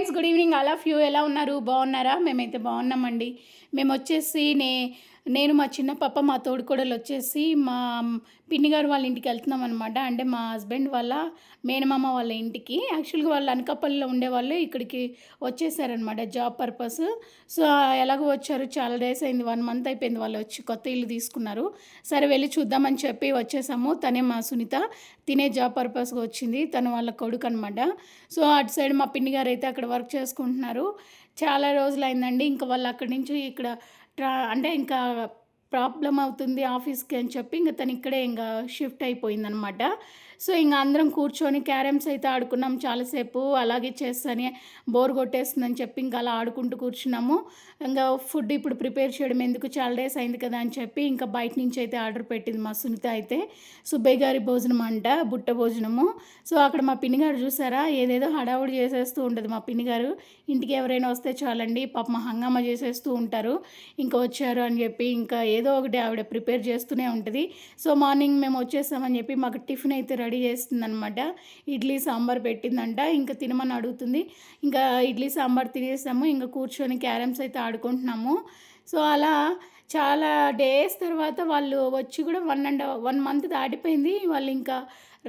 Friends, good evening. All of you ఎలా ఉన్నారు? బాగున్నారా? మేమైతే బాగున్నామండి. మేము వచ్చేసి నేను మా చిన్న పాప, మా తోడికోడలు వచ్చేసి మా పిన్ని గారు వాళ్ళ ఇంటికి వెళ్తున్నాం అనమాట. అంటే మా హస్బెండ్ వాళ్ళ మేనమామ వాళ్ళ ఇంటికి. యాక్చువల్గా వాళ్ళు అనకాపల్లిలో ఉండేవాళ్ళు, ఇక్కడికి వచ్చేసారనమాట జాబ్ పర్పస్. సో ఎలాగో వచ్చారు, చాలా డేస్ అయింది, 1 మంత్ అయిపోయింది వాళ్ళు వచ్చి, కొత్త ఇల్లు తీసుకున్నారు. సరే వెళ్ళి చూద్దామని చెప్పి వచ్చేసాము. తనే మా సునీత, తినే జాబ్ పర్పస్గా వచ్చింది, తను వాళ్ళ కొడుకు అనమాట. సో అటు సైడ్ మా పిన్ని గారు అయితే అక్కడ వర్క్ చేసుకుంటున్నారు. చాలా రోజులు అయిందండి, ఇంకా వాళ్ళు అక్కడి నుంచి ఇక్కడ అంటే ఇంకా ప్రాబ్లం అవుతుంది ఆఫీస్కి అని చెప్పి ఇంక తను ఇక్కడే ఇంకా షిఫ్ట్ అయిపోయిందనమాట. సో ఇంక అందరం కూర్చొని క్యారమ్స్ అయితే ఆడుకున్నాం చాలాసేపు. అలాగే చెస్ అని బోర్ కొట్టేస్తుందని చెప్పి ఇంకా అలా ఆడుకుంటూ కూర్చున్నాము. ఇంకా ఫుడ్ ఇప్పుడు ప్రిపేర్ చేయడం ఎందుకు, చాలా డేస్ అయింది కదా అని చెప్పి ఇంకా బయట నుంచి అయితే ఆర్డర్ పెట్టింది మా సునీత అయితే. సుబ్బయ్య గారి భోజనం అంట, బుట్ట భోజనము. సో అక్కడ మా పిన్ని గారు చూసారా, ఏదేదో హడావుడి చేసేస్తూ ఉంటుంది మా పిన్ని గారు. ఇంటికి ఎవరైనా వస్తే చాలండి, పాపం హంగామా చేసేస్తూ ఉంటారు. ఇంకా వచ్చారు అని చెప్పి ఇంకా ఏదో ఒకటి ఆవిడ ప్రిపేర్ చేస్తూనే ఉంటుంది. సో మార్నింగ్ మేము వచ్చేసామని చెప్పి మాకు టిఫిన్ అయితే రెడీ చేస్తుందనమాట. ఇడ్లీ సాంబార్ పెట్టిందంట, ఇంకా తినమని అడుగుతుంది. ఇంకా ఇడ్లీ సాంబార్ తినేసాము, ఇంకా కూర్చొని క్యారమ్స్ అయితే ఆడుకుంటున్నాము. సో అలా చాలా డేస్ తర్వాత వాళ్ళు వచ్చి కూడా 1 మంత్ దాటిపోయింది. వాళ్ళు ఇంకా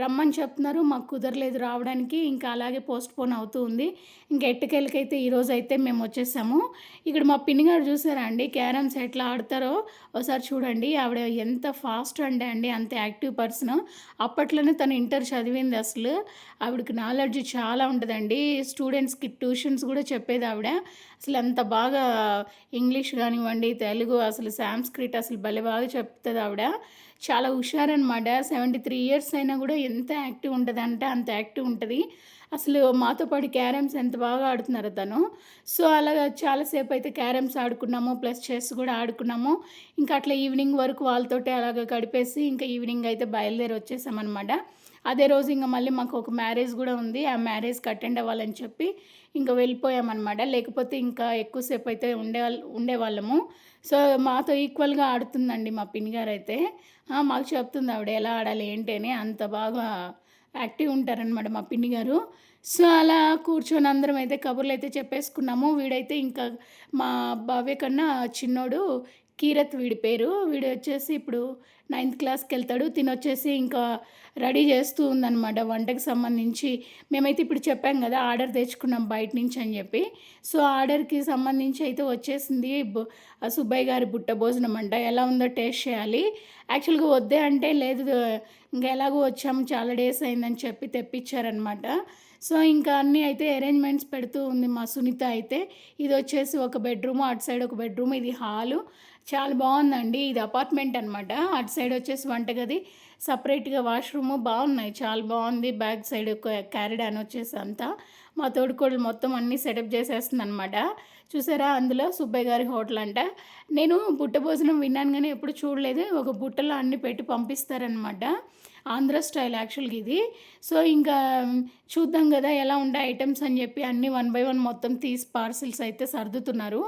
రమ్మని చెప్తున్నారు, మాకు కుదరలేదు రావడానికి. ఇంకా అలాగే పోస్ట్పోన్ అవుతూ ఉంది. ఇంకా ఎట్టకేళ్ళకైతే ఈరోజు అయితే మేము వచ్చేసాము. ఇక్కడ మా పిన్ని గారు చూసారా అండి, క్యారమ్స్ ఎట్లా ఆడతారో ఒకసారి చూడండి. ఆవిడ ఎంత ఫాస్ట్ అండి, అంత యాక్టివ్ పర్సన్. అప్పట్లోనే తను ఇంటర్ చదివింది. అసలు ఆవిడకి నాలెడ్జ్ చాలా ఉంటుందండి. స్టూడెంట్స్కి ట్యూషన్స్ కూడా చెప్పేది ఆవిడ. అసలు అంత బాగా ఇంగ్లీష్ కానివ్వండి, తెలుగు, అసలు సాంస్క్రిట్ అసలు భలే బాగా చెప్తుంది ఆవిడ. చాలా హుషారనమాట. 73 ఇయర్స్ అయినా కూడా ఎంత యాక్టివ్ ఉంటుందంటే అంత యాక్టివ్ ఉంటుంది. అసలు మాతో పాటు క్యారమ్స్ ఎంత బాగా ఆడుతున్నారో తను. సో అలాగా చాలాసేపు అయితే క్యారమ్స్ ఆడుకున్నాము, ప్లస్ చెస్ కూడా ఆడుకున్నాము. ఇంకా అట్లా ఈవినింగ్ వరకు వాళ్ళతోటే అలాగ గడిపేసి ఇంకా ఈవినింగ్ అయితే బయలుదేరి వచ్చేసామన్నమాట. అదే రోజు ఇంకా మళ్ళీ మాకు ఒక మ్యారేజ్ కూడా ఉంది, ఆ మ్యారేజ్కి అటెండ్ అవ్వాలని చెప్పి ఇంకా వెళ్ళిపోయామన్నమాట. లేకపోతే ఇంకా ఎక్కువసేపు అయితే ఉండేవాళ్ళము. సో మాతో ఈక్వల్గా ఆడుతుందండి మా పిన్ని గారు అయితే. మాకు చెప్తుంది ఆవిడ ఎలా ఆడాలి ఏంటి అని, అంత బాగా యాక్టివ్ ఉంటారనమాట మా పిన్ని గారు. సో అలా కూర్చొని అందరం అయితే కబుర్లు అయితే చెప్పేసుకున్నాము. వీడైతే ఇంకా మా బావే కన్నా చిన్నోడు, కీరత్ వీడి పేరు. వీడు వచ్చేసి ఇప్పుడు 9th క్లాస్కి వెళ్తాడు. తినొచ్చేసి ఇంకా రెడీ చేస్తూ ఉందన్నమాట వంటకి సంబంధించి. మేమైతే ఇప్పుడు చెప్పాం కదా ఆర్డర్ తెచ్చుకున్నాం బయట నుంచి అని చెప్పి. సో ఆర్డర్కి సంబంధించి అయితే వచ్చేసింది సుబ్బయ్య గారి బుట్ట భోజనం అంట. ఎలా ఉందో టేస్ట్ చేయాలి. యాక్చువల్గా వద్దే అంటే లేదు, ఇంకా ఎలాగో వచ్చాము చాలా డేస్ అయిందని చెప్పి తెప్పించారనమాట. సో ఇంకా అన్నీ అయితే అరేంజ్మెంట్స్ పెడుతూ ఉంది మా సునీత అయితే. ఇది వచ్చేసి ఒక బెడ్రూము, అటు సైడ్ ఒక బెడ్రూమ్, ఇది హాలు. చాలా బాగుందండి. ఇది అపార్ట్మెంట్ అనమాట. అటు సైడ్ వచ్చేసి వంటగది, సపరేట్గా వాష్రూము, బాగున్నాయి, చాలా బాగుంది. బ్యాక్ సైడ్ క్యారిడాన్ వచ్చేసి అంతా మా తోడుకోడలు మొత్తం అన్నీ సెటప్ చేసేస్తుంది అనమాట. చూసారా, అందులో సుబ్బయ్య గారి హోటల్ అంట. నేను బుట్ట భోజనం విన్నాను కానీ ఎప్పుడు చూడలేదు. ఒక బుట్టలో అన్నీ పెట్టి పంపిస్తారనమాట, ఆంధ్ర స్టైల్ యాక్చువల్గా ఇది. సో ఇంకా చూద్దాం కదా ఎలా ఉండే ఐటమ్స్ అని చెప్పి అన్నీ 1 by 1 మొత్తం తీసి పార్సిల్స్ అయితే సర్దుతున్నారు.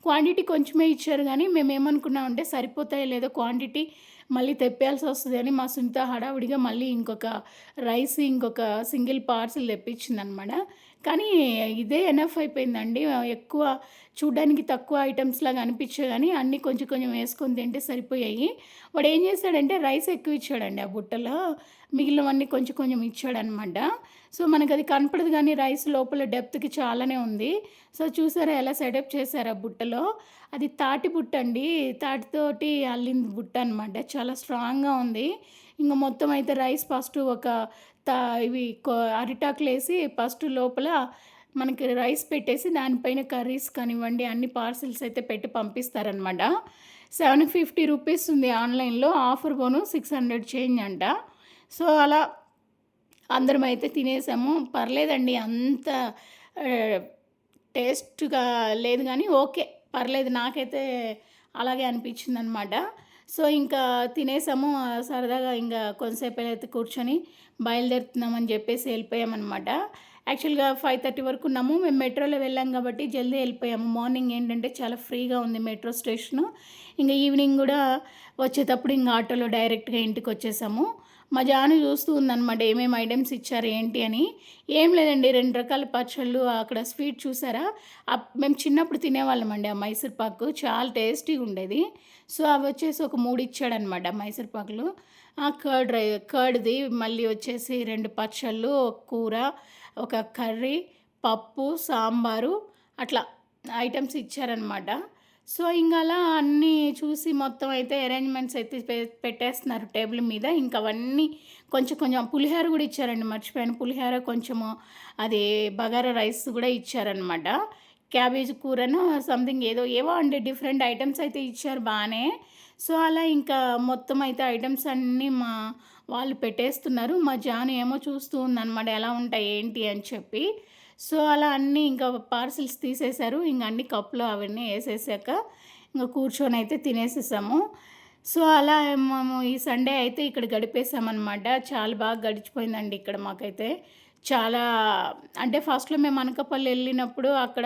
క్వాంటిటీ కొంచెమే ఇచ్చారు కానీ మేము ఏమనుకున్నామంటే సరిపోతాయో లేదో క్వాంటిటీ మళ్ళీ తెప్పేయాల్సి వస్తుంది అని మా సునీత హడావుడిగా మళ్ళీ ఇంకొక రైస్, ఇంకొక సింగిల్ పార్సిల్ తెప్పించిందనమాట. కానీ ఇదే ఎనఫ్ అయిపోయిందండి. ఎక్కువ చూడ్డానికి తక్కువ ఐటమ్స్ లాగా అనిపించే కానీ అన్నీ కొంచెం కొంచెం వేసుకొని తింటే సరిపోయాయి. వాడు ఏం చేశాడంటే రైస్ ఎక్కువ ఇచ్చాడండి ఆ బుట్టలో, మిగిలినవన్నీ కొంచెం కొంచెం ఇచ్చాడనమాట. సో మనకు అది కనపడదు కానీ రైస్ లోపల డెప్త్కి చాలానే ఉంది. సో చూసారా ఎలా సెటప్ చేశారు ఆ బుట్టలో. అది తాటి బుట్ట అండి, తాటితోటి అల్లిన బుట్ట అనమాట. చాలా స్ట్రాంగ్గా ఉంది. ఇంక మొత్తం అయితే రైస్ ఫస్ట్ ఒక తా ఇవి అరిటాకులు వేసి ఫస్ట్ లోపల మనకి రైస్ పెట్టేసి దానిపైన కర్రీస్ కానివ్వండి అన్ని పార్సిల్స్ అయితే పెట్టి పంపిస్తారనమాట. 750 రూపీస్ ఉంది ఆన్లైన్లో, ఆఫర్ పోను 600 చేంజ్ అంట. సో అలా అందరం అయితే తినేసాము. పర్లేదండి, అంత టేస్ట్గా లేదు కానీ ఓకే, పర్లేదు, నాకైతే అలాగే అనిపించిందనమాట. సో ఇంకా తినేసాము. సరదాగా ఇంకా కొంతసేపు అయితే కూర్చొని బయలుదేరుతున్నామని చెప్పేసి వెళ్ళిపోయామన్నమాట. యాక్చువల్గా 5:30 వరకు ఉన్నాము. మేము మెట్రోలో వెళ్ళాం కాబట్టి జల్దీ వెళ్ళిపోయాము. మార్నింగ్ ఏంటంటే చాలా ఫ్రీగా ఉంది మెట్రో స్టేషను. ఇంకా ఈవినింగ్ కూడా వచ్చేటప్పుడు ఇంకా ఆటోలో డైరెక్ట్గా ఇంటికి వచ్చేసాము. మా జాను చూస్తూ ఉందనమాట ఏమేమి ఐటమ్స్ ఇచ్చారు ఏంటి అని. ఏం లేదండి 2 రకాల పచ్చళ్ళు, అక్కడ స్వీట్ చూసారా? మేము చిన్నప్పుడు తినేవాళ్ళమండి ఆ మైసూర్ పాకు. చాలా టేస్టీగా ఉండేది. సో, అవి వచ్చేసి ఒక 3 ఇచ్చాడనమాట మైసూర్ పాకులు. కర్డ్‌ది మళ్ళీ వచ్చేసి 2 పచ్చళ్ళు, ఒక కూర, ఒక కర్రీ, పప్పు, సాంబారు అట్లా ఐటమ్స్ ఇచ్చారనమాట. సో, ఇంగ అలా అన్నీ చూసి మొత్తం అయితే అరేంజ్‌మెంట్స్ అయితే పెట్టేస్తున్నారు టేబుల్ మీద. ఇంక అవన్నీ కొంచెం కొంచెం పులిహోర గూడా ఇచ్చారండి, మర్చిపోయాను. పులిహోర కొంచెము అది బగారా రైస్ గూడా ఇచ్చారనమాట. క్యాబేజీ కూరను సంథింగ్ ఏవో అండి డిఫరెంట్ ఐటమ్స్ అయితే ఇచ్చారు బానే. సో, అలా ఇంకా మొత్తం అయితే ఐటమ్స్ అన్నీ వాళ్ళు పెట్టేస్తున్నారు. మా జాను ఏమో చూస్తూ ఉందనమాట ఎలా ఉంటాయి ఏంటి అని చెప్పి. సో, అలా అన్నీ ఇంకా పార్సిల్స్ తీసేశారు. ఇంక అన్ని కప్‌లో అవన్నీ ఏసేసాక ఇంక కూర్చొనైతే తినేసేసాము. సో, అలా మేము ఈ సండే అయితే ఇక్కడ గడిపేసామనమాట. చాలా బాగా గడిచిపోయిందండి ఇక్కడ మాకైతే. చాలా అంటే ఫస్ట్‌లో మేము అనకాపల్లి ఎళ్ళినప్పుడు అక్కడ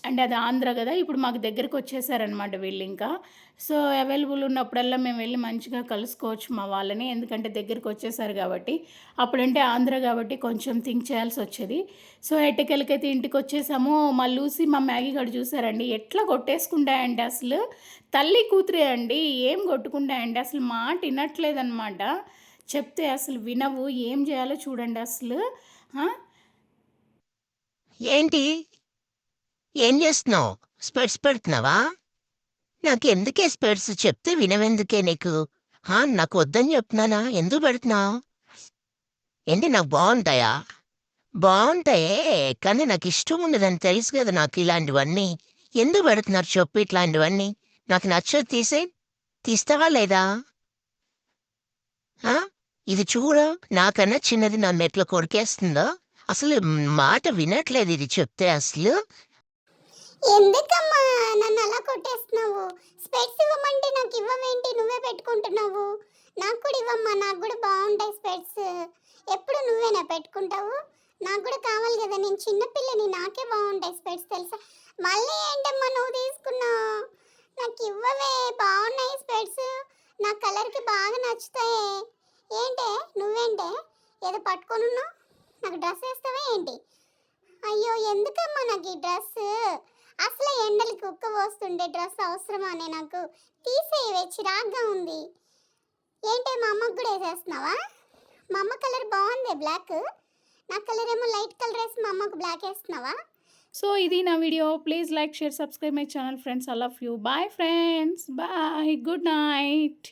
అంటే అది ఆంధ్ర గదా! ఇప్పుడు మాకు దగ్గరకొచ్చేసారనమాట వీళ్ళింకా. సో, అవైలబుల్ ఉన్నప్పుడల్లా మేము వెళ్లి మంచిగా కలుసుకోవచ్చు మా వాళ్ళని. ఎందుకంటే దగ్గరకొచ్చేసారు గాబట్టి. అప్పుడంటే ఆంధ్ర గాబట్టి కొంచెం థింక్ చేయాల్సొచ్చేది. సో, ఎట్టకేలకైతే ఇంటికొచ్చేసాము. మా లూసీ, మా మ్యాగీ గూడా చూసారండి ఎట్లా కొట్టేసుకుంటాయంటే అసలు. తల్లి కూతురే అండి. ఏం కొట్టుకుంటాయంటే అసలు మాట ఇనట్లేదనమాట. చెప్తే అసలు వినవు. ఏం జేయాలో చూడండి అసలు. ఆ! ఏంటి? ఏం జేస్తున్నావు? స్పెట్స్ పెడుతున్నావా? నాకెందుకే స్పెట్స్? చెప్తే వినవెందుకే నీకు? నాకొద్దని జెప్తున్నానా? ఎందుకు బెడుతున్నావు? ఏంటి నాకు బావుంటాయా? బావుంటాయే, కానీ నాకిష్టం ఉండదని తెలుసు గదా నాకిలాంటివన్నీ. ఎందుకు బెడుతున్నారు చెప్పు ఇట్లాంటివన్నీ? నాకు నచ్చదు తీసేయి. తీస్తావా లేదా? ఆ! ఇది చూడు, నాకన్నా చిన్నది నన్నెట్లా కొరికేస్తుందో. అసలు మాట వినట్లేదు ఇది చెప్తే అసలు. ఎందుకమ్మా నన్ను అలా కొట్టేస్తున్నావు? స్పెట్స్ ఇవ్వమంటే నాకు ఇవ్వవేంటి? నువ్వే పెట్టుకుంటున్నావు. నాకు కూడా ఇవ్వమ్మా, నాకు కూడా బాగుంటాయి స్పెట్స్. ఎప్పుడు నువ్వేనా పెట్టుకుంటావు? నాకు కూడా కావాలి కదా, నేను చిన్నపిల్లని, నాకే బాగుంటాయి స్పెట్స్ తెలుసా? మళ్ళీ ఏంటమ్మా నువ్వు తీసుకున్నావు? నాకు ఇవ్వవే, బాగున్నాయి స్పెట్స్. నా కలర్కి బాగా నచ్చుతాయి. ఏంటే నువ్వేంటే ఏదో పట్టుకొని ఉన్నావు? నాకు డ్రెస్ వేస్తావా ఏంటి? అయ్యో ఎందుకమ్మా నాకు ఈ డ్రెస్? అసలు ఎండలకి ఉక్క పోస్తుండే డ్రెస్ అవసరమానే నాకు? తీసేయవే, చిరాగ్గా ఉంది. ఏంటే మా అమ్మకు కూడా వేసేస్తున్నావా? మా అమ్మ కలర్ బాగుంది బ్లాక్, నా కలర్ ఏమో లైట్ కలర్ వేసి మా అమ్మకు బ్లాక్ వేస్తున్నావా? సో, ఇది నా వీడియో. Please like, share, subscribe my channel friends. I love you. Bye friends. Bye. Good night.